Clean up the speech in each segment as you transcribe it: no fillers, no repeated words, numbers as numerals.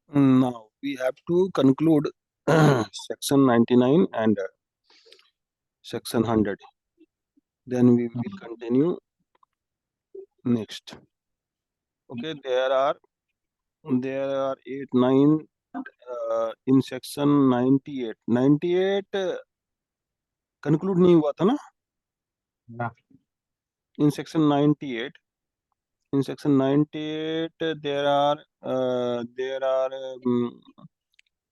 Now we have to conclude section 99 and section 100. Then we will continue next. Okay, there are 8, 9 in section 98. 98 conclude नहीं हुआ था ना? ना। In section 98, there are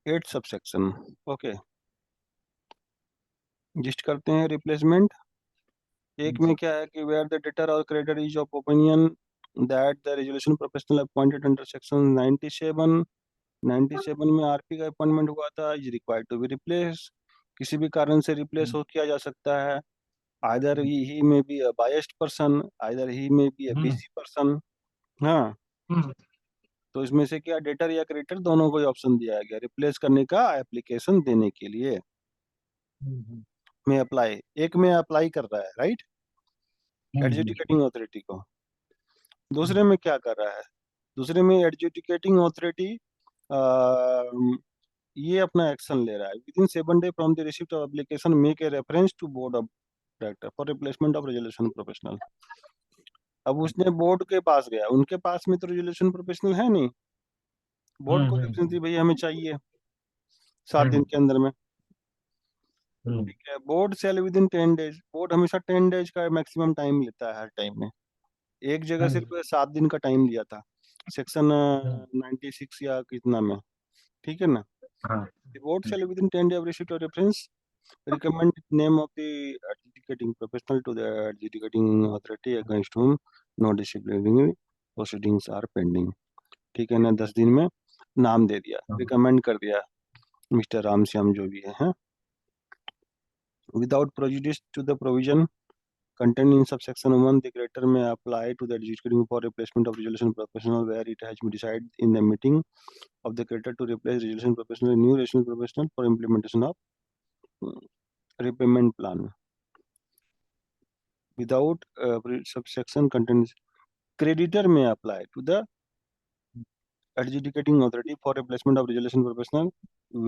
8 subsection. Okay, gist करते हैं replacement. एक में क्या है कि where the debtor or creditor is of opinion that the resolution professional appointed under section 97 में आरपी का अपॉइंटमेंट हुआ था, is required to be replace. किसी भी कारण से रिप्लेस हो किया जा सकता है। आइदर ही में be a biased person, either he में बी अ बिजी पर्सन। हाँ, तो इसमें से क्या डेटर या क्रेडिटर दोनों को ऑप्शन दिया गया रिप्लेस करने का एप्लीकेशन देने के लिए। में अप्लाई, एक में अप्लाई कर रहा है राइट, एडजुडिकेटिंग अथॉरिटी को। दूसरे में क्या कर रहा है? दूसरे में एडजुडिकेटिंग अथॉरिटी ये अपना एक्शन ले रहा है। Within 7 day from the receipt of application make a reference to board of director for replacement of resolution professional. अब उसने बोर्ड के पास गया, उनके पास में तो रेजोल्यूशन प्रोफेशनल है नहीं। बोर्ड को रेफरेंस दी, भैया हमें चाहिए 7 दिन के अंदर में। ठीक है, board shall within 10 days. Board हमेशा 10 डेज का मैक्सिमम टाइम लेता है हर टाइम में। एक जगह सिर्फ 7 दिन का टाइम लिया था सेक्शन 96 या कितना में, ठीक है ना। Board shall within 10 days of receipt of reference recommend name of the adjudicating professional to the adjudicating authority against whom no disciplinary proceedings are pending। ठीक है ना, 10 दिन में नाम दे दिया, रिकमेंड कर दिया मिस्टर राम श्याम जो भी है। Without prejudice to the provision contained in subsection 1, the creditor may apply to the adjudicating for replacement of resolution professional where it has been decided in the meeting of the creditor to replace resolution professional new resolution professional for implementation of repayment plan. Without subsection contains, creditor may apply to the adjudicating authority for replacement of resolution professional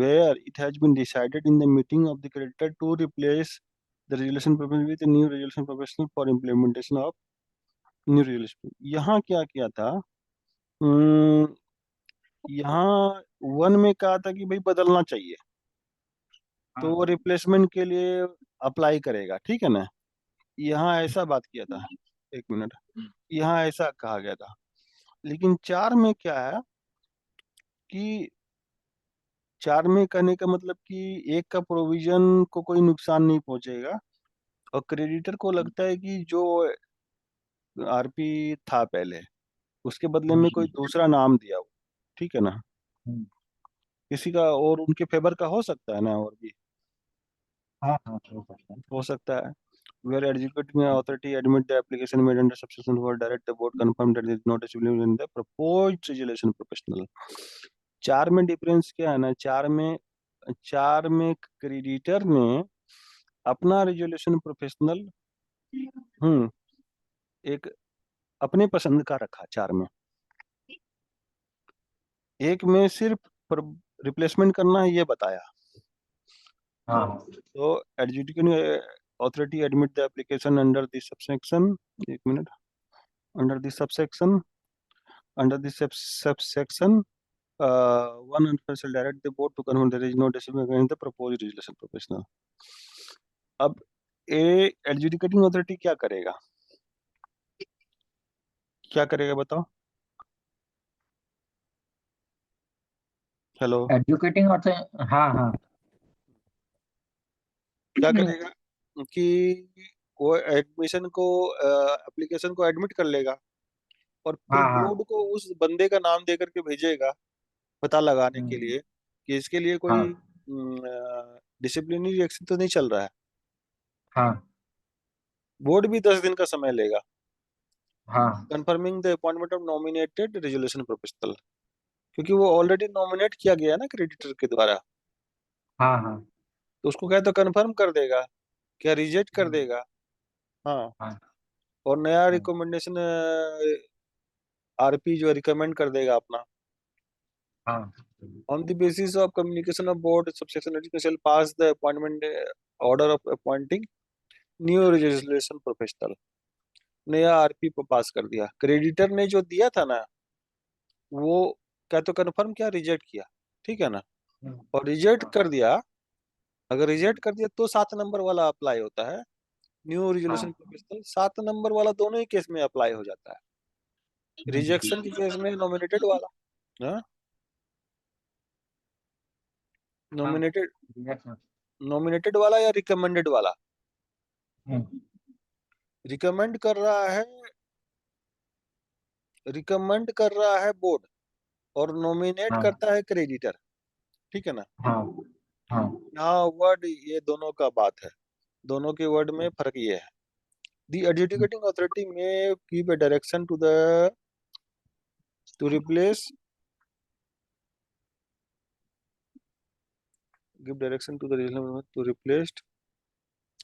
where it has been decided in the meeting of the creditor to replace the resolution professional with a new resolution professional for implementation of new resolution। यहाँ क्या किया था, यहाँ 1 में कहा था कि भाई बदलना चाहिए, तो वो रिप्लेसमेंट के लिए अप्लाई करेगा, ठीक है ना। यहाँ ऐसा बात किया था, एक मिनट, यहाँ ऐसा कहा गया था। लेकिन 4 में क्या है कि 4 में कहने का मतलब कि एक का प्रोविजन को कोई नुकसान नहीं पहुंचेगा और क्रेडिटर को लगता है कि जो आरपी था पहले उसके बदले में कोई दूसरा नाम दिया हो, ठीक है ना, किसी का और उनके फेवर का हो सकता है ना, और भी हो सकता है। Where executing authority admit the application made under subsection 4, direct the board confirm that there is no discipline in the proposed resolution professional। 4 में डिफरेंस क्या है ना, 4 में क्रेडिटर ने अपना रेजोल्यूशन प्रोफेशनल एक अपने पसंद का रखा 4 में। एक में सिर्फ रिप्लेसमेंट करना है ये बताया। तो adjudicating authority admit the application under this subsection, एक minute, under this subsection, one and shall direct the board to confirm there is no discipline against the proposed resolution professional। अब ए एडजुडिकेटिंग अथॉरिटी क्या करेगा, क्या करेगा बताओ। Hello, educating और हाँ क्या करेगा कि वो एडमिशन को एप्लीकेशन को एडमिट कर लेगा और फिर बोर्ड को उस बंदे का नाम दे करके भेजेगा पता लगाने के लिए कि इसके लिए कोई डिसिप्लिनरी एक्शन तो नहीं चल रहा है। बोर्ड भी 10 दिन का समय लेगा confirming the appointment of nominated resolution professional, क्योंकि वो ऑलरेडी नॉमिनेट किया गया ना क्रेडिटर के द्वारा। तो उसको क्या तो कंफर्म कर देगा, क्या रिजेक्ट कर देगा। हाँ, और नया रिकमेंडेशन आरपी जो रिकमेंड कर देगा अपना। हाँ On the basis of communication of board, subsection 18 shall pass the appointment order of appointing new registration professional. नया आरपी को पास कर दिया, क्रेडिटर ने जो दिया था ना वो क्या तो कन्फर्म किया, रिजेक्ट किया, ठीक है ना। और रिजेक्ट कर दिया, अगर रिजेक्ट कर दिया तो 7 नंबर वाला अप्लाई होता है, न्यू रिजोल्यूशन प्रोफेशनल 7 नंबर वाला दोनों ही केस में अप्लाई हो जाता है। रिजेक्शन के केस में नॉमिनेटेड वाला, हाँ, नॉमिनेटेड नॉमिनेटेड वाला या रिकमेंडेड वाला। रिकमेंड कर रहा है, रिकमेंड कर रहा है बोर्ड और नॉमिनेट हाँ करता है क्रेडिटर, ठीक है ना। हाँ हाँ यहाँ वर्ड ये दोनों का बात है, दोनों के वर्ड में फर्क ये है। दी एडजुडिकेटिंग अथॉरिटी में give a direction to replace give direction to the to replaced।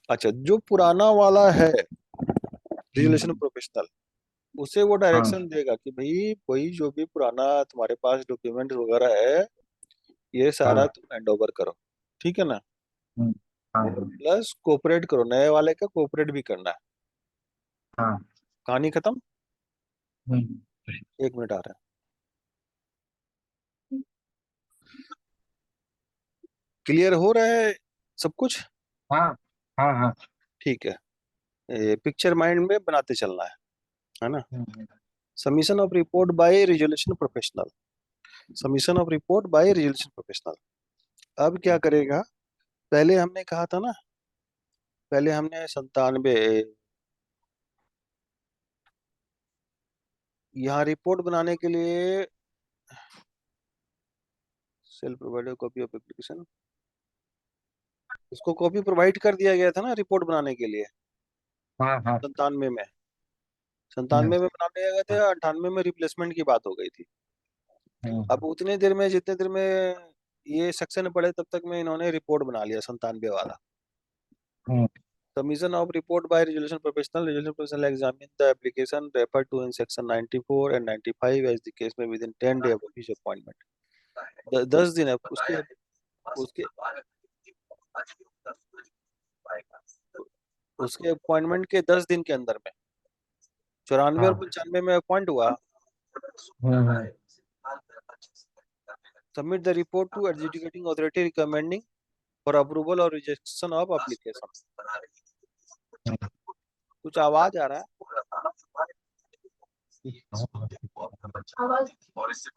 अच्छा, जो पुराना वाला है रिजोल्यूशन प्रोफेशनल, उसे वो हाँ डायरेक्शन देगा कि भाई कोई जो भी पुराना तुम्हारे पास डॉक्यूमेंट वगैरह है ये सारा हाँ तुम हैंड ओवर करो, ठीक है ना। हाँ प्लस कोऑपरेट करो, नए वाले का कोऑपरेट भी करना है। हाँ कहानी खत्म। हम्म, 1 मिनट आ रहा है। क्लियर हो रहा है सब कुछ। हाँ हाँ हाँ ठीक है, पिक्चर माइंड में बनाते चलना है ना। Submission of report by resolution professional, submission of report by resolution professional. अब क्या करेगा, पहले हमने कहा था ना, पहले हमने 97, यहाँ रिपोर्ट बनाने के लिए self provided copy of application, उसको कॉपी प्रोवाइड कर दिया गया था ना रिपोर्ट बनाने के लिए। हाँ हाँ 97 में, हम्म, 97 में बना दिया गया था, 98 में रिप्लेसमेंट की बात हो गई थी। अब उतने देर में, जितने देर में ये सेक्शन पढ़े तब तक में इन्होंने रिपोर्ट बना लिया 97 वाला। हम्म, Submission of report by resolution professional. Resolution professional examine the application referred to in section 94 and 95 as the case may within 10 day of office appointment. 10 दिन है उसके उसके उसके अपॉइंटमेंट के 10 दिन के अंदर में, 94 और हाँ 95 में अपॉइंट हुआ। Hmm, submit the report to adjudicating authority recommending for approval और रिजेक्शन ऑफ एप्लीकेशन। कुछ आवाज आ रहा है।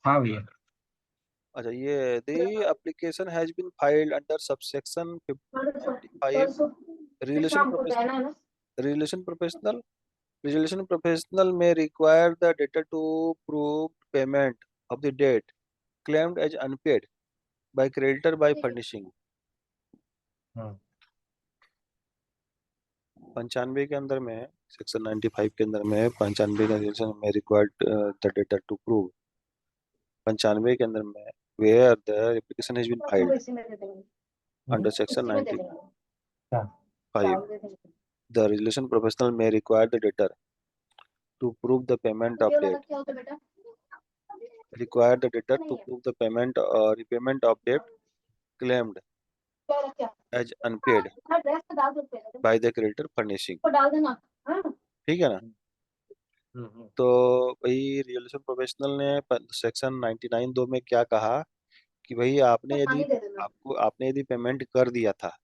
हाँ भैया अच्छा, ये the application has been filed under subsection 95 resolution professional, resolution professional, resolution professional may require the debtor to prove payment of the debt claimed as unpaid by creditor by furnishing। 95 के अंदर में, सेक्शन 95 के अंदर में 95 का relation में required the debtor to prove, 95 के अंदर में where the application has been filed under section 95, the relation professional may require the debtor to prove the payment of debt, require the debtor to prove the payment or repayment of debt claimed as unpaid by the creditor furnishing, ठीक है ना। तो भाई resolution professional ने section 99 दो में क्या कहा कि भाई आपने यदि पेमेंट कर दिया था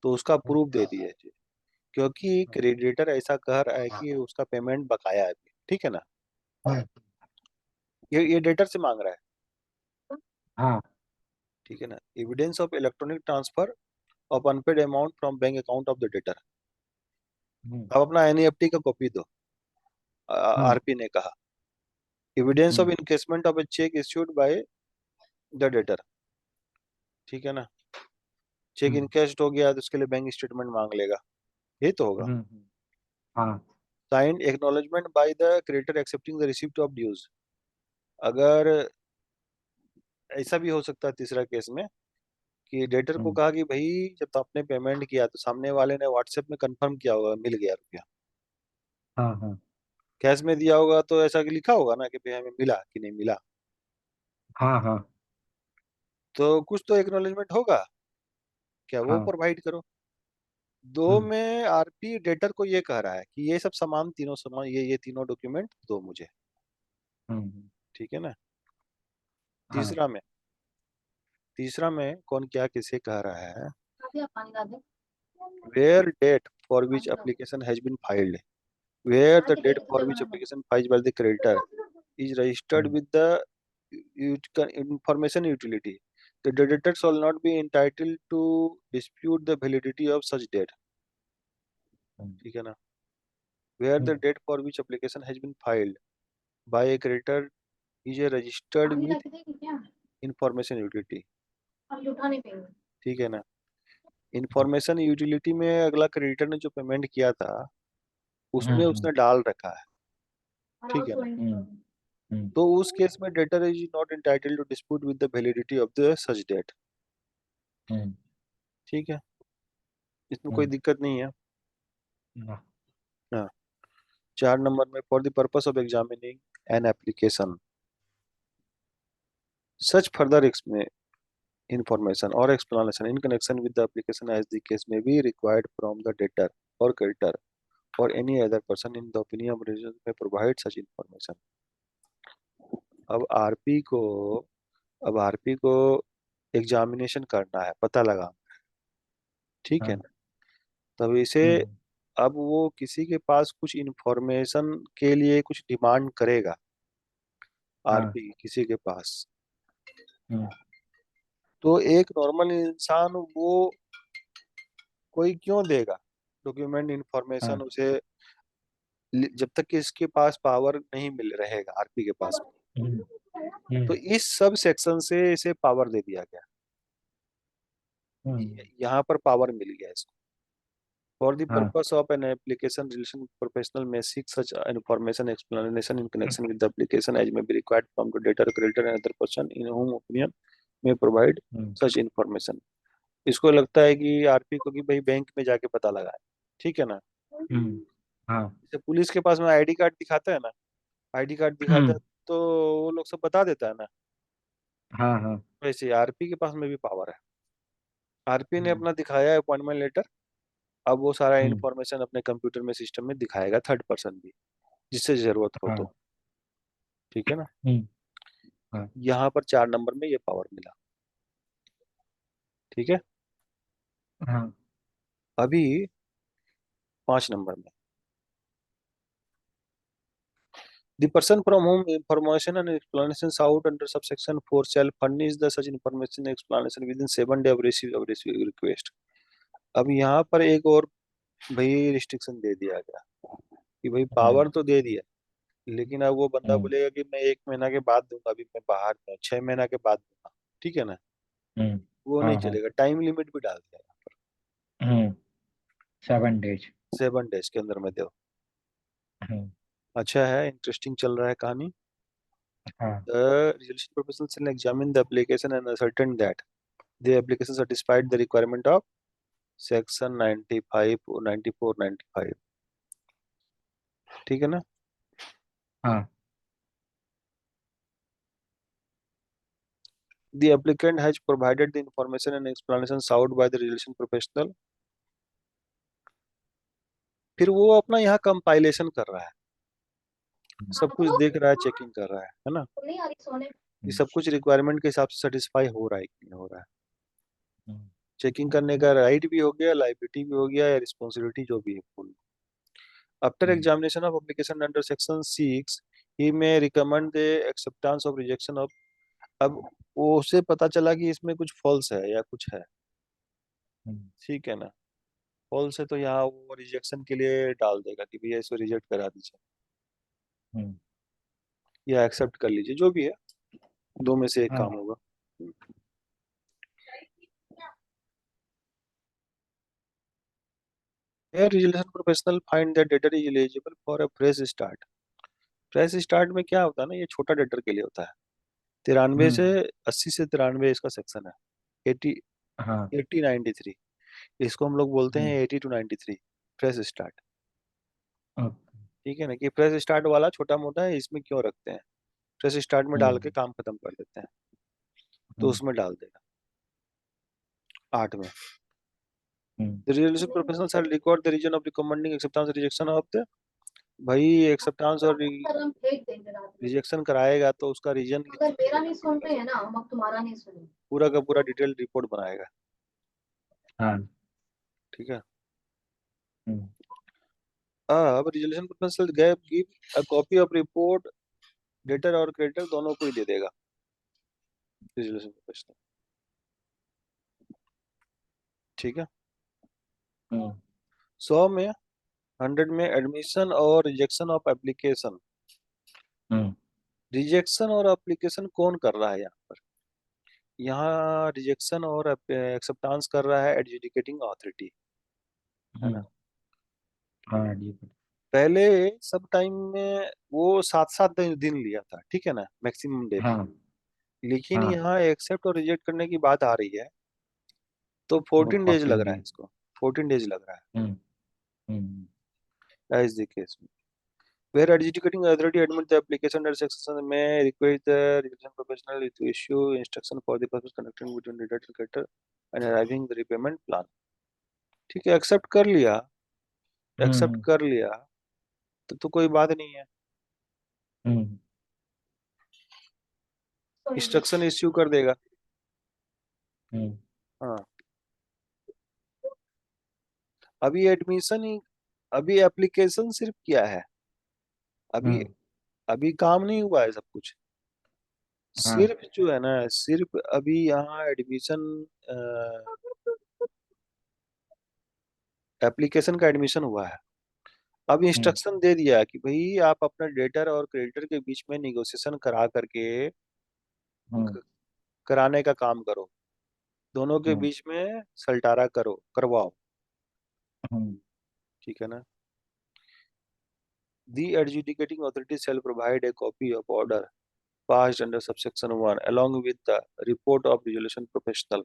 तो उसका प्रूफ दे दीजिए, क्योंकि क्रेडिटर ऐसा कह रहा है कि उसका पेमेंट बकाया है अभी, ठीक है ना। ये डेटर से मांग रहा है, हाँ ठीक है ना। Evidence of electronic transfer of unpaired amount from bank account of the debtor. अब अपना एनईएफटी का कॉपी दो, आरपी ने कहा। Evidence of encasement of A check issued by the debtor, ठीक है ना। चेक इनकेस्ड हो गया तो उसके लिए बैंक स्टेटमेंट मांग लेगा, ये तो होगा। हाँ signed acknowledgement by the creditor accepting the receipt of dues. अगर ऐसा भी हो सकता है तीसरा केस में कि डेटर को कहा कि भाई जब आपने पेमेंट किया तो सामने वाले ने व्हाट्सएप में कंफर्म किया होगा मिल गया रुपया, हाँ हाँ कैश में दिया होगा तो ऐसा कि लिखा होगा ना कि भाई हमें मिला कि नहीं मिला। हाँ हाँ तो कुछ तो एक्नॉलेजमेंट होगा, क्या वो हाँ। प्रोवाइड करो। दो हम्म में आरपी डेटर को ये कह रहा है कि ये सब सामान, तीनों सामान, ये तीनों डॉक्यूमेंट दो मुझे। हम्म। ठीक है ना। हाँ। तीसरा में तीसरा में कौन क्या किसे कह रहा है, अभी आप पानी डाल दें। वेयर डेट फॉर विच पानी डाल दें। Application has been filed, where हाँ the कि date तेरे for तेरे which बना application filed by the creditor is registered hmm with the information utility. The debtor shall not be entitled to dispute the validity of such date. हम्म ठीक है ना। Where the hmm date for which application has been filed by a creditor is registered पानी with रख देगी क्या? information utility. अभी उठा नहीं पाएंगे। ठीक है ना। इंफॉर्मेशन यूटिलिटी में अगला क्रेडिटर ने जो पेमेंट किया था उसमें हम्म उसने डाल रखा है। और ठीक आओ है ना। सोएंगे। तो उस केस में debtor is not entitled to dispute with the validity of the such debt. Hmm ठीक है, इसमें कोई हम्म दिक्कत नहीं है। ना। हाँ। 4 नंबर में for the purpose of examining an application such further information or explanation in connection with the application as the case may be required from the debtor or creditor or any other person in the opinion of reason may provide such information। अब RP को अब RP को examination करना है, पता लगा। ठीक है हाँ। ना। तब इसे, हम्म अब वो किसी के पास कुछ इंफॉर्मेशन के लिए कुछ डिमांड करेगा, हाँ। आरपी किसी के पास। हम्म तो एक नॉर्मल इंसान वो कोई क्यों देगा डॉक्यूमेंट इंफॉर्मेशन हाँ। उसे, जब तक कि इसके पास पावर नहीं मिल रहेगा आरपी के पास। हम्म तो हम्म इस सब सेक्शन से इसे पावर दे दिया गया, हम्म यहाँ पर पावर मिल गया इसको। फॉर द हाँ। Purpose of an application resolution professional may seek such information explanation in connection with the application as may be required from the debtor creditor and other person in whom opinion may provide hmm such information. इसको लगता है कि RP को कि भाई bank में जाके पता लगाए। ठीक है ना। हाँ। जैसे पुलिस के पास में आईडी कार्ड दिखाता है ना, आईडी कार्ड दिखाता है हम्म तो वो लोग सब बता देता है ना। हाँ हाँ। वैसे आरपी के पास में भी पावर है। आरपी ने हम्म अपना दिखाया अपॉइंटमेंट लेटर, अब वो सारा हम्म इन्फॉर्मेशन अपने कंप्यूटर में सिस्टम में दिखाएगा, थर्ड पर्सन भी, जिससे जरूरत हो हाँ। तो। ठीक है ना। हम्म हाँ। यहाँ पर 4 नंबर में ये पावर मिला। ठीक है। हाँ। अभी 5 नंबर में, the person from whom information and explanations out under subsection 4 shall furnish the such information explanation within 7 days of receive request। अब यहाँ पर एक और भाई रिस्ट्रिक्शन दे दिया गया कि भाई हम्म पावर तो दे दिया, लेकिन अब वो बंदा हम्म बोलेगा कि मैं 1 महीना के बाद दूंगा, अभी मैं बाहर में हूँ, 6 महीना के बाद दूंगा। ठीक है ना। हम्म वो नहीं हाँ हाँ। चलेगा, टाइम लिमिट भी डाल दिया यहाँ पर। हम्म 7 days। 7 डेज के अंदर में दो। हम्म अच्छा है, इंटरेस्टिंग चल रहा है कहानी। हाँ। The resolution professional shall examine the application and ascertain that the application satisfied the requirement of section 95 or 94 95। ठीक है ना। हाँ। The applicant has provided the information and explanation sought by the resolution professional। फिर वो अपना यहाँ compilation कर रहा है, सब कुछ देख रहा है, चेकिंग कर रहा है ना। तुम नहीं आ रही सोने। ये हम्म सब कुछ रिक्वायरमेंट के हिसाब से सेटिस्फाई हो रहा है कि नहीं हो रहा है। हम्म चेकिंग करने का राइट भी हो गया, लाइबिलिटी भी हो गया, या रिस्पॉन्सिबिलिटी जो भी है full. After hmm examination of application under section 6 ही में recommend the acceptance of rejection of. अब वो उसे पता चला कि इसमें कुछ फॉल्स है या कुछ है। हम्म ठीक है ना। फॉल्स है तो यहाँ वो रिजेक्शन के लिए डाल देगा कि भैया इसको रिजेक्ट करा दीजिए हम्म या एक्सेप्ट कर लीजिए, जो भी है, दो में से एक हाँ। काम होगा। Here resolution professional find that debtor is eligible for a fresh start। Fresh start में क्या होता है ना, ये छोटा डेटर के लिए होता है। 93 से हम्म 80 से 93 इसका सेक्शन है। 80, हाँ। 80 93, इसको हम लोग बोलते हैं हम्म 80 to 93 फ्रेश स्टार्ट। ओके। ठीक है ना, कि फ्रेश स्टार्ट वाला छोटा मोटा है, इसमें क्यों रखते हैं, फ्रेश स्टार्ट में डाल के हम्म काम खत्म कर देते हैं, तो हम्म उसमें डाल देगा। 8 में हम्म, the resolution professional shall record the reason of recommending acceptance or rejection of the भाई एक्सेप्टेंस और सर हम फेंक देंगे रात में। रिजेक्शन कराएगा तो उसका रीजन अगर मेरा नहीं सुन रहे हैं ना, हम अब तुम्हारा नहीं सुनेंगे। पूरा का पूरा डिटेल रिपोर्ट बनाएगा। हाँ। ठीक है। हम्म, अब resolution professional give a copy of report debtor or creditor दोनों को ही दे देगा रिजोल्यूशन प्रोफेशनल। ठीक है। हम्म, 100 में 100 में एडमिशन और rejection of application. Hmm, rejection और एप्लीकेशन कौन कर रहा है यहाँ पर? यहाँ रिजेक्शन और एक्सेप्टेंस कर रहा है एडजुडिकेटिंग अथॉरिटी, है ना। हाँ जी। पहले सब टाइम में वो 7-7 दिन लिया था, ठीक है ना, मैक्सिमम डे। हाँ लेकिन हाँ, यहाँ एक्सेप्ट और रिजेक्ट करने की बात आ रही है तो वो 14 डेज लग 14 रहा है डेज। इसको, 14 डेज लग रहा हम्म, हम्म, है एज द केस में। Where adjudicating authority admit the application under section may require the resolution professional to issue instruction for the purpose connecting between the debtor creditor and arriving the repayment plan। ठीक है, accept कर लिया, accept हम्म, कर लिया तो कोई बात नहीं है, हम्म, इंस्ट्रक्शन इश्यू कर देगा। हम्म, हाँ, अभी एडमिशन ही, अभी एप्लीकेशन सिर्फ किया है, अभी हम्म, अभी काम नहीं हुआ है सब कुछ। हाँ, सिर्फ जो है ना, सिर्फ अभी यहाँ एडमिशन, एप्लीकेशन का एडमिशन हुआ है। अब हम्म, इंस्ट्रक्शन दे दिया कि भाई आप अपना डेटर और क्रेडिटर के बीच में निगोशिएशन करा करके हम्म, कराने का काम करो, दोनों के हम्म, बीच में सलटारा करो, करवाओ। हम्म, ठीक है ना। The adjudicating authority shall provide a copy of order passed under subsection 1 along with the report of resolution professional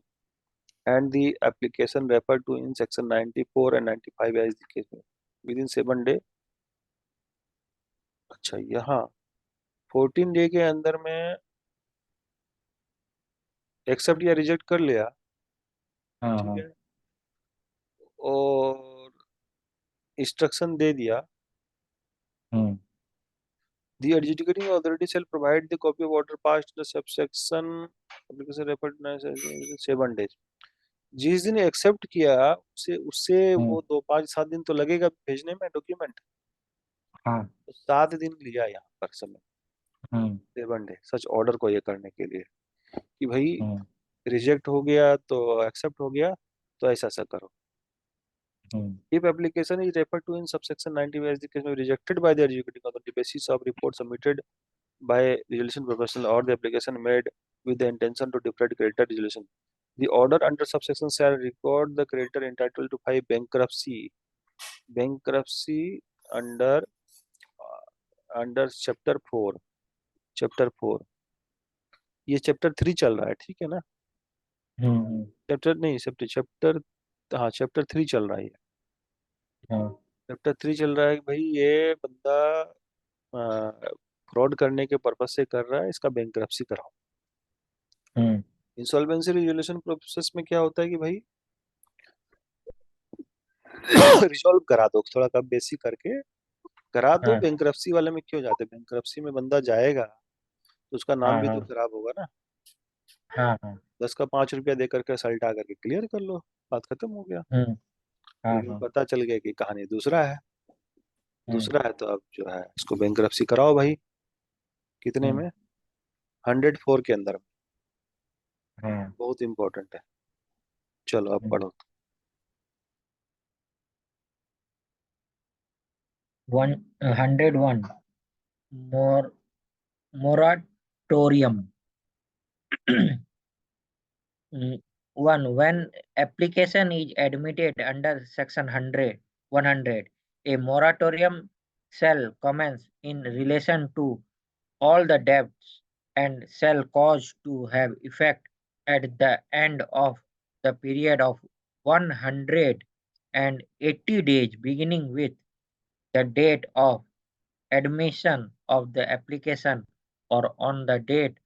and the application referred to in section 94 and 95 as the case may within 7 day। अच्छा, यहाँ 14 day के अंदर में accept या reject कर लिया, हाँ ठीक हाँ, है, और इंस्ट्रक्शन दे दिया। हम्म, The adjudicating authority shall provide the copy of order passed in the subsection application referred to within 7 days। जिस दिन एक्सेप्ट किया उससे उससे हम्म, वो 2-5-7 दिन तो लगेगा भेजने में डॉक्यूमेंट, हाँ, तो 7 दिन लिया यहाँ पर समय, हम्म, 7 डे सच ऑर्डर को ये करने के लिए कि भाई हम्म, रिजेक्ट हो गया तो एक्सेप्ट हो गया तो ऐसा ऐसा करो। हम्म, If application is referred to in subsection 90 as the case may be rejected by the adjudicating authority basis of report submitted by resolution professional or the application made with the intention to defraud creditor resolution, the order under subsection shall record the creditor entitled to file bankruptcy under under chapter 4 ये chapter 3 चल रहा है, ठीक है ना। हम्म, chapter नहीं, chapter, हाँ chapter 3 चल रहा है। हाँ, चैप्टर 3 चल रहा है कि भाई ये बंदा फ्रॉड करने के पर्पज से कर रहा है, इसका बैंकरप्सी कराओ। हम्म, इंसॉल्वेंसी रिजोल्यूशन प्रोसेस में क्या होता है कि भाई रिजॉल्व करा दो, थोड़ा कम बेसी करके करा दो। हाँ, बैंकरप्सी वाले में क्यों जाते, बैंकरप्सी में बंदा जाएगा तो उसका नाम हाँ, भी तो हाँ, खराब होगा ना। हाँ, हाँ, 10 का 5 रुपया दे करके सल्टा करके क्लियर कर लो, बात खत्म हो गया। हम्म, हाँ, लेकिन हाँ, पता चल गया कि कहानी दूसरा है, हम्म, दूसरा है तो अब जो है इसको बैंकरप्सी कराओ भाई। कितने हम्म, में? 104 के अंदर में। हाँ, बहुत इंपॉर्टेंट है। चलो अब हम्म, पढ़ो। 101 more moratorium. 1. When application is admitted under section 100, a moratorium shall commence in relation to all the debts and shall cause to have effect at the end of the period of 180 days beginning with the date of admission of the application or on the date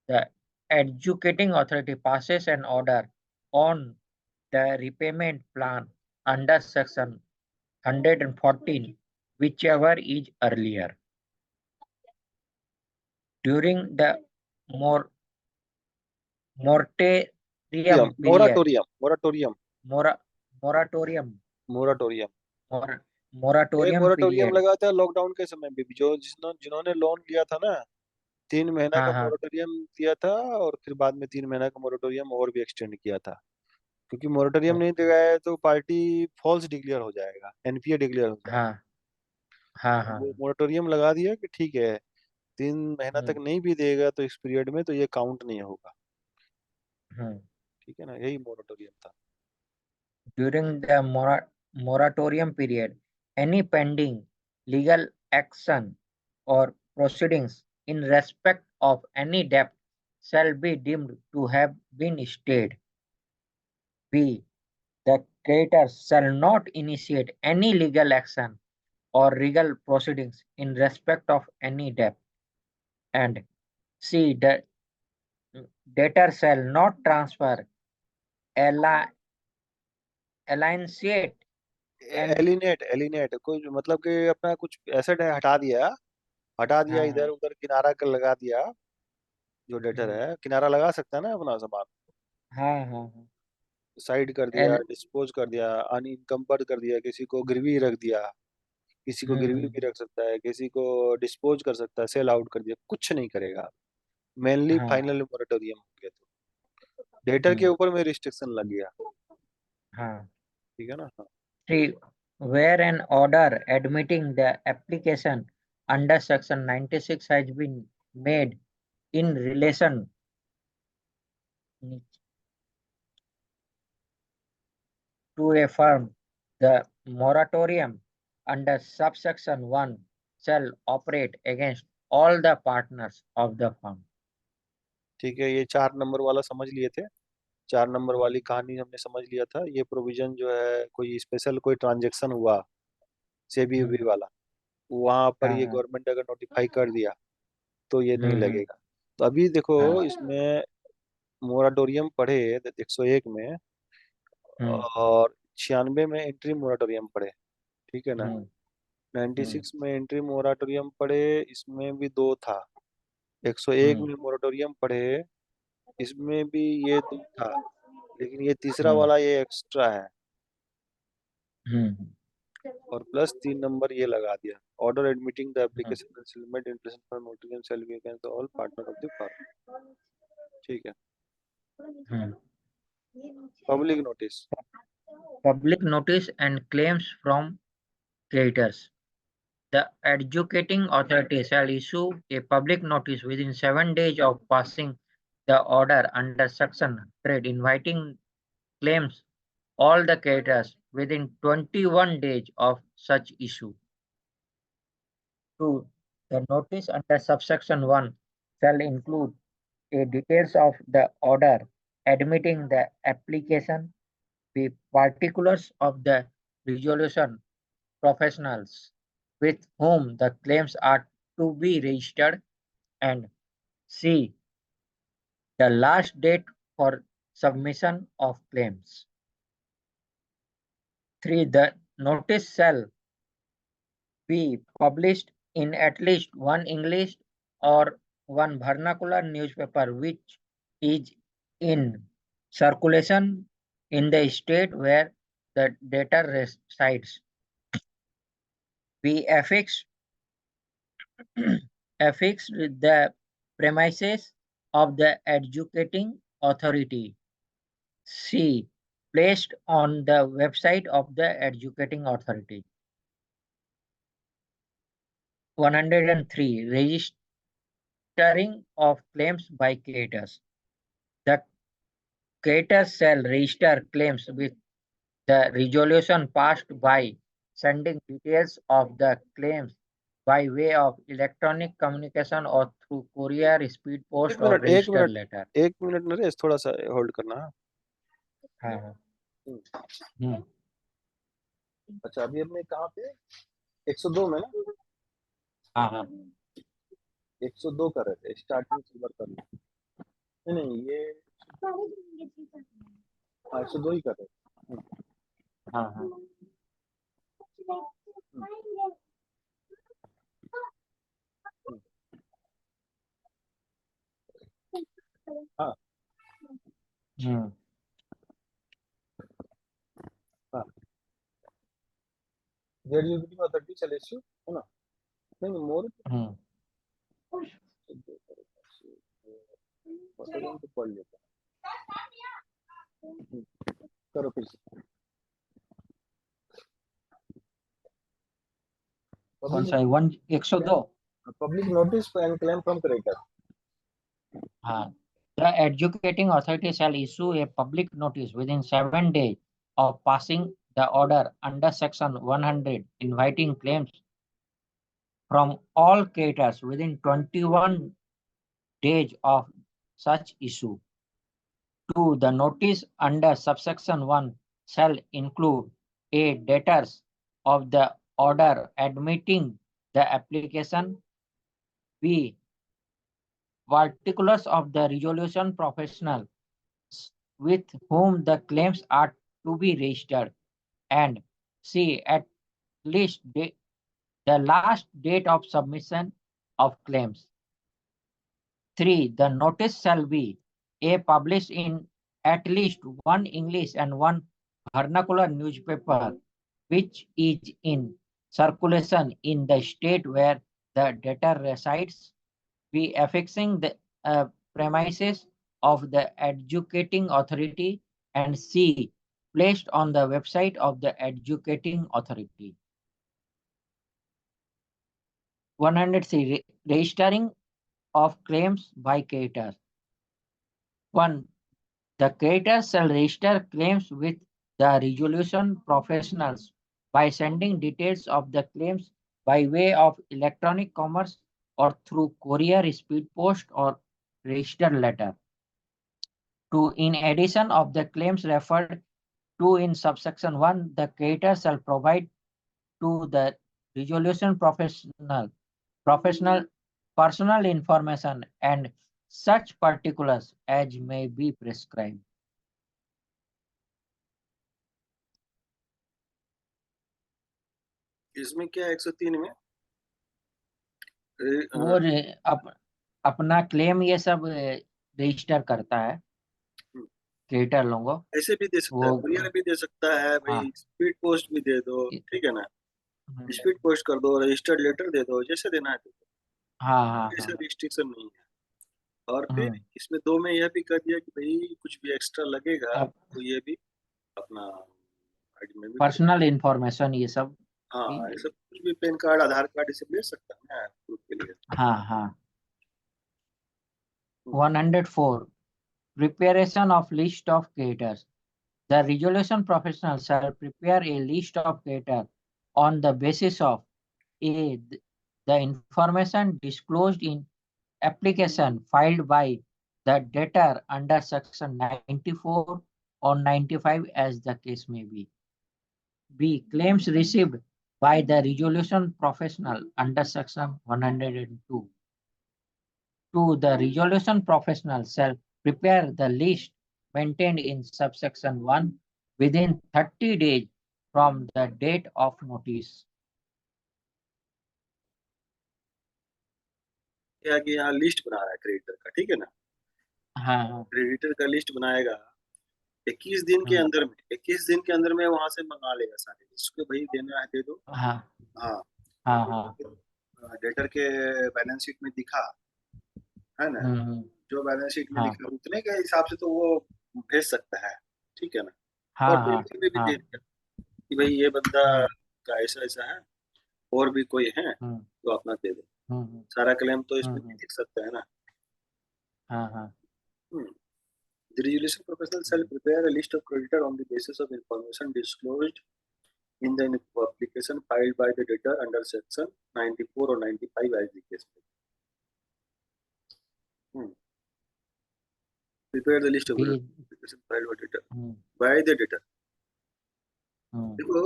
the adjudicating authority passes an order on the repayment plan under section 114, whichever is earlier. During the moratorium period, moratorium moratorium moratorium एक moratorium moratorium period. लगा था lockdown के समय भी, जो जिन्होंने loan लिया था ना, 3 महीना का हाँ मोरेटोरियम दिया था, और फिर बाद में 3 महीना का मोरेटोरियम और भी एक्सटेंड किया था, क्योंकि मोरेटोरियम नहीं दिया है तो पार्टी फॉल्स डिक्लेयर हो जाएगा, एनपीए डिक्लेयर हो जाएगा। हाँ हाँ हाँ वो मोरेटोरियम लगा दिया कि ठीक है, 3 महीना तक हम्म, नहीं भी देगा तो इस पीरियड में तो ये काउंट नहीं होगा। हम्म. ठीक है ना, यही मोरेटोरियम था। During the moratorium period, any pending legal action or proceedings in respect of any debt shall be deemed to have been stayed. B. The creditor shall not initiate any legal action or legal proceedings in respect of any debt. And C. The debtor shall not transfer, alienate, and एलिनेट कोई मतलब कि अपना कुछ asset है हटा दिया, हाँ इधर उधर किनारा कर लगा दिया। जो डेटर हाँ है किनारा लगा सकता है ना अपना सामान, हाँ हाँ हाँ साइड कर दिया, एल डिस्पोज कर दिया, अनइनकम्बर्ड कर दिया, किसी को गिरवी रख दिया, किसी को गिरवी भी हम्म. रख सकता है, किसी को डिस्पोज कर सकता है, सेल आउट कर दिया, कुछ नहीं करेगा। मेनली हाँ फाइनल मोरेटोरियम हो गया, तो डेटर के हम्म, ऊपर में रिस्ट्रिक्शन लग गया। हाँ. ठीक है ना। हाँ। 3. Where an order admitting the application under section 96 has been made in relation to a firm, the moratorium under subsection 1 shall operate against all the partners of the firm. ठीक है, ये 4 नंबर वाला समझ लिए थे। 4 नंबर वाली कहानी हमने समझ लिया था। ये प्रोविजन जो है, कोई स्पेशल कोई ट्रांजेक्शन हुआ सेबी हम्म, वेबी वाला, वहां पर हाँ ये हाँ गवर्नमेंट अगर नोटिफाई कर दिया तो ये नहीं हम्म, लगेगा। तो अभी देखो, हाँ इसमें मोराटोरियम पढ़े 101 में, हम्म, और 96 में एंट्री मोराटोरियम पढ़े। ठीक है ना। हम्म, हम्म, 96 में एंट्री मोराटोरियम पढ़े, इसमें भी दो था। 101 हम्म, में मोराटोरियम पढ़े, इसमें भी ये दो था, लेकिन ये तीसरा हम्म, वाला ये एक्स्ट्रा है, हम्म, और प्लस 3 नंबर ये लगा दिया। Order admitting the hmm, application settlement interest for moratorium shall be against all partner of the firm. ठीक है। Hmm. Public notice. Public notice and claims from creditors. The adjudicating authority shall issue a public notice within 7 days of passing the order under section 100 inviting claims all the creditors within 21 days of such issue. 2. The notice under subsection 1 shall include a details of the order admitting the application, the particulars of the resolution professionals with whom the claims are to be registered, and C. The last date for submission of claims. 3. The notice shall be published in at least one English or one vernacular newspaper which is in circulation in the state where the debtor resides. Be affixed affixed with the premises of the adjudicating authority. C. Placed on the website of the adjudicating authority. 103. Registering of claims by creditors. The creditors shall register claims with the resolution passed by sending details of the claims by way of electronic communication or through courier, speed एक post, or minute एक registered minute letter. 1 minute Naresh, थोड़ा सा hold करना। हाँ हाँ हम्म, हम्म, अच्छा, अभी हमने कहाँ पे 102 में ना, हाँ हाँ 102 कर रहे थे, स्टार्टिंग से बार कर लो। नहीं नहीं, ये 102 ही कर रहे थे। हाँ हाँ हाँ हम्म हाँ जेड यूनिटी में अथॉरिटी चल इश्यू है ना, नहीं मोर हम्म तो पढ़ लेता हूँ। करो फिर कौन सा है 102? Public notice and claim from creditor. हाँ, the educating authority shall issue a public notice within 7 days of passing the order under section 100 inviting claims from all creditors within 21 days of such issue. 2. The notice under subsection 1 shall include a debtors of the order admitting the application. B. Particulars of the resolution professional with whom the claims are to be registered, and C. At least the last date of submission of claims. 3. The notice shall be A. Published in at least one English and one vernacular newspaper which is in circulation in the state where the debtor resides. B. Affixing the premises of the educating authority, and C. Placed on the website of the educating authority. 103. Registering of claims by creditors. 1. The creditor shall register claims with the resolution professionals by sending details of the claims by way of electronic commerce or through courier, speed post, or registered letter. 2. In addition of the claims referred to in subsection 1, the creditor shall provide to the resolution professional personal information and such particulars as may be prescribed. इसमें क्या 103 में वो अपना claim ये सब register करता है creditor लोगों को। ऐसे भी दे सकता है, वो कुरियर भी दे सकता है भाई, हाँ स्पीड पोस्ट भी दे दो, ठीक है ना, स्पीड हम्म, पोस्ट कर दो, रजिस्टर्ड लेटर दे दो, जैसे देना है दे दो, हाँ हाँ ऐसा हाँ रिस्ट्रिक्शन नहीं है। और फिर हम्म, इसमें दो में यह भी कर दिया कि भाई कुछ भी एक्स्ट्रा लगेगा अब तो ये भी अपना आईडी में भी पर्सनल इंफॉर्मेशन ये सब हाँ भी ऐसा कुछ भी पैन कार्ड आधार कार्ड इसे ले सकता है ना प्रूफ के लिए। हाँ हाँ 104 Preparation of list of creditors. The resolution professional shall prepare a list of creditors on the basis of A. The information disclosed in application filed by the debtor under section 94 or 95 as the case may be. B. Claims received by the resolution professional under section 102. 2. The resolution professional shall prepare the list maintained in subsection 1 within 30 days from the date of notice. क्या कि यहाँ list बना रहा है creditor का, ठीक है ना, हाँ क्रेडिटर का लिस्ट बनाएगा 21 दिन के हम्म, अंदर में, 21 दिन के अंदर में वहां से मंगा लेगा सारे, जिसको भाई देना है दे दो। हाँ हाँ हाँ हाँ डेटर के बैलेंस शीट में दिखा है ना, हम्म, जो बैलेंस शीट में हाँ लिखा उतने के हिसाब से तो वो भेज सकता है, ठीक है ना। हाँ और हाँ पेमेंट में भी हाँ दे दिया कि भाई ये बंदा हम्म, का ऐसा ऐसा है, और भी कोई है हम्म, तो अपना दे दो, हम्म, सारा क्लेम तो इसमें हम्म, लिख सकता है ना। हाँ हाँ The resolution professional shall prepare a list of creditor on the basis of information disclosed in the application filed by the debtor under section 94 or 95 as the case may be. Prepare the list of B, application filed by debtor hmm, by the debtor. देखो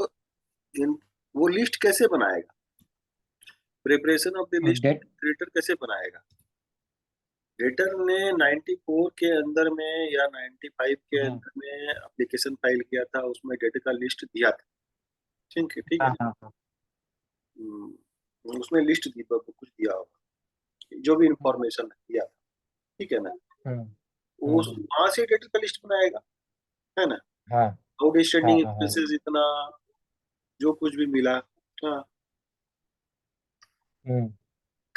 वो list कैसे बनाएगा, preparation of the list debt creditor कैसे बनाएगा, debtor ने 94 के अंदर में या 95 के हाँ अंदर में एप्लीकेशन फाइल किया था, उसमें डेटा का लिस्ट दिया था। ठीक है, ठीक है। हाँ हाँ हाँ उसमें लिस्ट दी, कुछ दिया होगा, जो भी इंफॉर्मेशन दिया था, ठीक है ना। हम्म, उस वहां से डेटा का लिस्ट बनाएगा, है ना। हाँ हाँ आउटस्टैंडिंग हाँ हाँ एक्सपेंसेस इतना, जो कुछ भी मिला। हाँ। Hmm,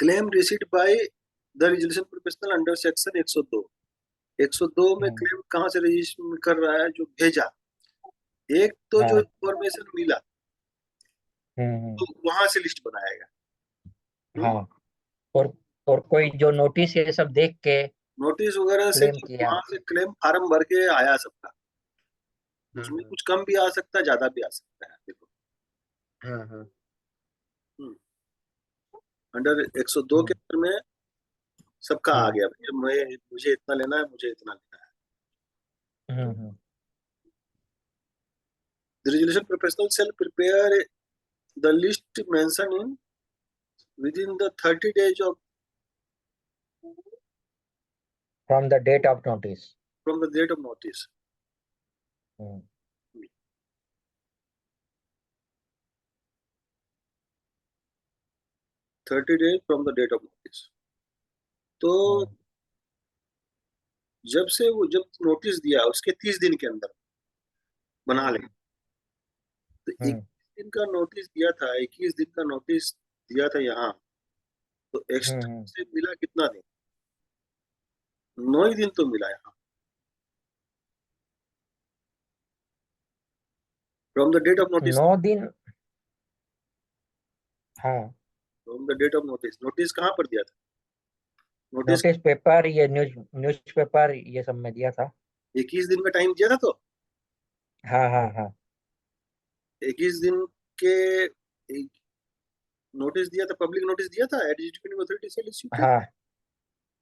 claim receipt by the resolution professional under section 102। 102 में हम्म, क्लेम कहाँ से रजिस्टर कर रहा है, जो भेजा। एक तो जो हाँ इंफॉर्मेशन मिला, हम्म, तो वहां से लिस्ट बनाएगा। हाँ और और कोई जो नोटिस ये सब देख के नोटिस वगैरह से क्लेम किया। वहां से क्लेम फार्म भर के आया सबका। उसमें हाँ कुछ कम भी आ सकता है, ज्यादा भी आ सकता है, देखो। हाँ हाँ अंडर 102 के हम्म, अंदर में सबका आ हम्म, गया, भैया मुझे इतना लेना है, मुझे इतना लेना है। हम्म, The resolution professional shall prepare the list mentioned in within the 30 days of from the date of notice. from the date of notice. Hmm, 30 days from the date of notice. तो हम्म, जब नोटिस दिया उसके 30 दिन के अंदर बना लेंगे। तो हम्म, 21 दिन का नोटिस दिया था, 21 दिन का नोटिस दिया था यहाँ, तो एक्स्ट्रा हम्म, से मिला कितना दिन? 9 ही दिन तो मिला यहाँ। From the date of notice. 9 दिन। हाँ from the date of notice, notice कहाँ पर दिया था? नोटिस नोटिस पेपर ये न्यूज़पेपर ये सब में दिया था। 21 दिन का टाइम दिया था, तो हाँ हाँ हाँ 21 दिन के नोटिस दिया था, पब्लिक नोटिस दिया था, एडजुडिकेटिंग अथॉरिटी से इश्यू किया। हाँ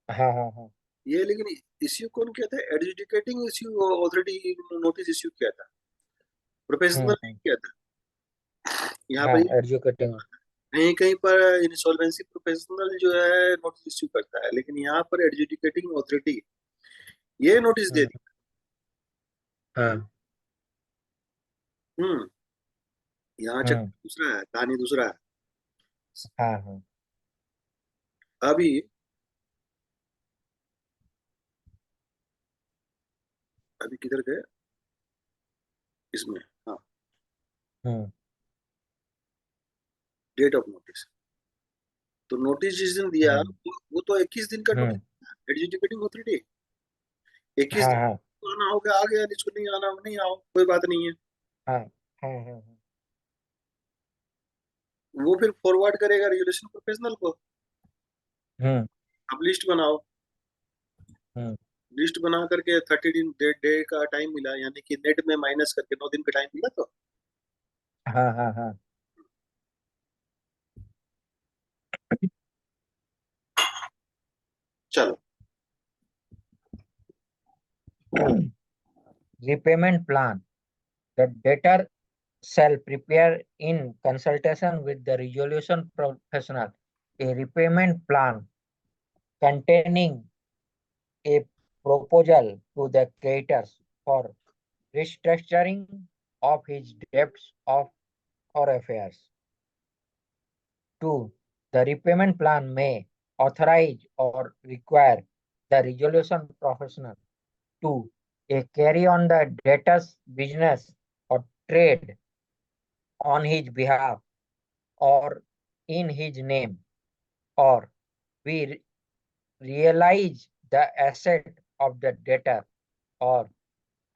हाँ हाँ हाँ ये लेकिन इश्यू कौन किया था? Adjudicating issue authority notice issue किया था, प्रोफेशनल नहीं हम्म, किया था। यहाँ हाँ पर एजुकेटिंग। कहीं कहीं पर इंसॉल्वेंसी प्रोफेशनल जो है नोटिस इश्यू करता है, लेकिन यहाँ पर एडजुडिकेटिंग अथॉरिटी ये नोटिस दे दी। हाँ हम्म। यहाँ हम्म, चक्कर दूसरा है, कहानी दूसरा है। हाँ हाँ अभी अभी किधर गए इसमें? हाँ, हम्म, डेट ऑफ नोटिस। तो नोटिस जिस दिन दिया, हम्म, वो तो 21 दिन का हम्म, नोटिस, एडजुडिकेटिंग अथॉरिटी 21 हाँ दिन हाँ आना हो गया, आ गया, जिसको नहीं आना नहीं आओ, कोई बात नहीं है। हाँ हाँ हाँ वो फिर फॉरवर्ड करेगा रेजुलेशन प्रोफेशनल को। हम्म, अब लिस्ट बनाओ। हम्म, लिस्ट बना करके 30 दिन डे का टाइम मिला, यानी कि नेट में माइनस करके 9 दिन का टाइम मिला, तो हाँ हाँ हाँ चलो। repayment plan. The debtor shall prepare in consultation with the resolution professional a repayment plan containing a proposal to the creditors for restructuring of his debts of or affairs. 2. The repayment plan may authorize or require the resolution professional to carry on the debtor's business or trade on his behalf or in his name, or we realize the asset of the debtor, or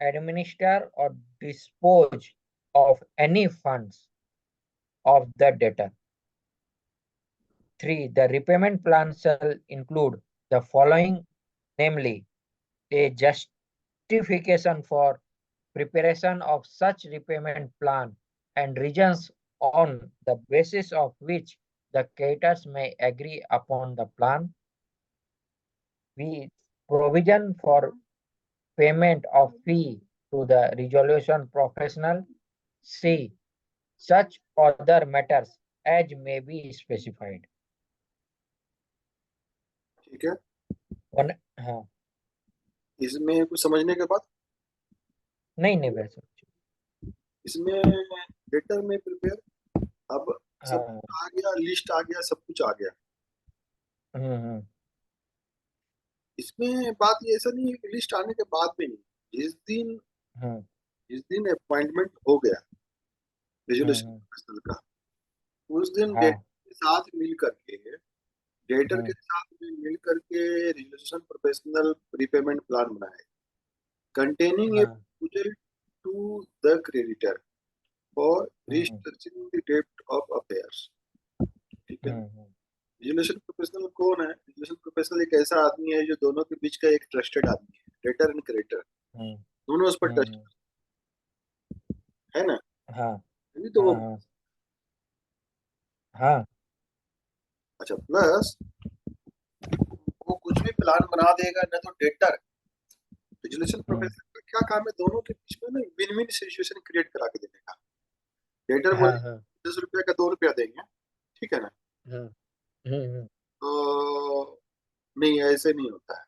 administer or dispose of any funds of the debtor. 3. The repayment plan shall include the following, namely, a justification for preparation of such repayment plan and reasons on the basis of which the creditors may agree upon the plan. B. Provision for payment of fee to the resolution professional. C. Such other matters as may be specified. ठीक है। One हाँ इसमें कुछ समझने के बाद नहीं वैसे इसमें डेटर में प्रिपेयर, अब सब हाँ आ गया, लिस्ट आ गया, सब कुछ आ गया। हम्म इसमें बात ये ऐसा नहीं है कि लिस्ट आने के बाद में नहीं, हम्म जिस दिन अपॉइंटमेंट हो गया रेजुलेशन हम्म प्रोफेशनल का, उस दिन हाँ डेटर के साथ मिल करके डेटर के हम्म साथ में मिल करके रेजुलेशन प्रोफेशनल प्रीपेमेंट प्लान बनाए, containing a हाँ proposal to the creditor for hmm restructuring the debt of affairs। ठीक है। हम्म रेजुलेशन प्रोफेशनल कौन है? रेजुलेशन प्रोफेशनल एक ऐसा आदमी है जो दोनों के बीच का एक ट्रस्टेड आदमी है, डेटर एंड क्रेडिटर हम्म दोनों उस पर ट्रस्ट हम्म है ना, हाँ तभी तो वो। हाँ हाँ अच्छा, प्लस वो कुछ भी प्लान बना देगा ना, तो डेटर रेजुलेशन हम्म प्रोफेशनल का क्या काम है, दोनों के बीच में ना विन विन सिचुएशन क्रिएट करा के देने का। डेटर हाँ बोले हाँ 10 रुपया का 2 रुपया देंगे, ठीक है ना, हाँ तो नहीं ऐसे नहीं होता है,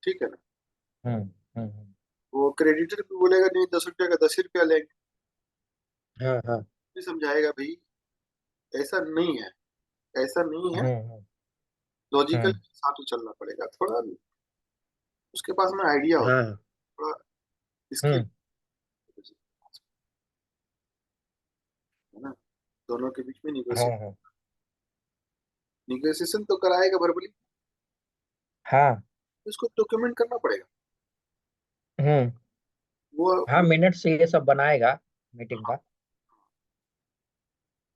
ठीक है ना। हम्म हम्म वो क्रेडिटर भी बोलेगा नहीं 10 रुपया का 10 रुपया लेंगे, हाँ भी समझाएगा भाई ऐसा नहीं है, ऐसा नहीं है, हम्म लॉजिकल हम्म के साथ चलना पड़ेगा थोड़ा, उसके पास में आइडिया होता हाँ है, थोड़ा स्किल हम्म है ना। दोनों के बीच में हाँ हाँ निगोशिएशन तो कराएगा वर्बली, हाँ उसको डॉक्यूमेंट करना पड़ेगा। हम्म वो हाँ मिनट से ये सब बनाएगा मीटिंग का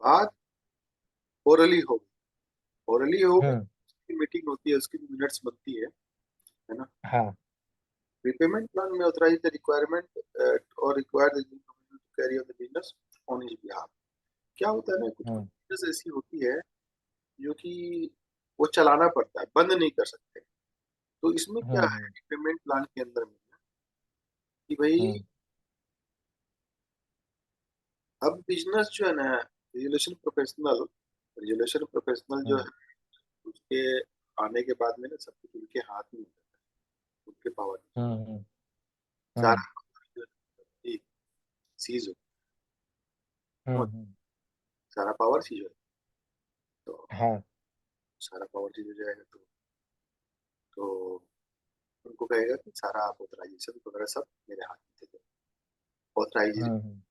बात ओरली होगी, हम्म मीटिंग होती है, उसकी मिनट्स बनती है ना। हाँ रिपेमेंट प्लान में ऑथराइज द रिक्वायरमेंट और require the two carry on the business on his behalf. क्या होता है ना, कुछ कुछ हम्म बिजनेस ऐसी होती है जो कि वो चलाना पड़ता है, बंद नहीं कर सकते। तो इसमें क्या है हम्म रिपेमेंट प्लान के अंदर में कि भाई हम्म अब बिजनेस जो है ना, रेजुलेशन प्रोफेशनल जो हम्म है, उसके आने के बाद में ना सब कुछ उनके हाथ में होता है, उनके पावर में हम्म हम्म सारा सीज हो, हम्म सारा पावर सीज हो, तो हाँ सारा पावर सीज हो जाएगा तो उनको कहेगा कि सारा आप ऑथराइजेशन वगैरह सब मेरे हाथ में दे दो। ऑथराइज हम्म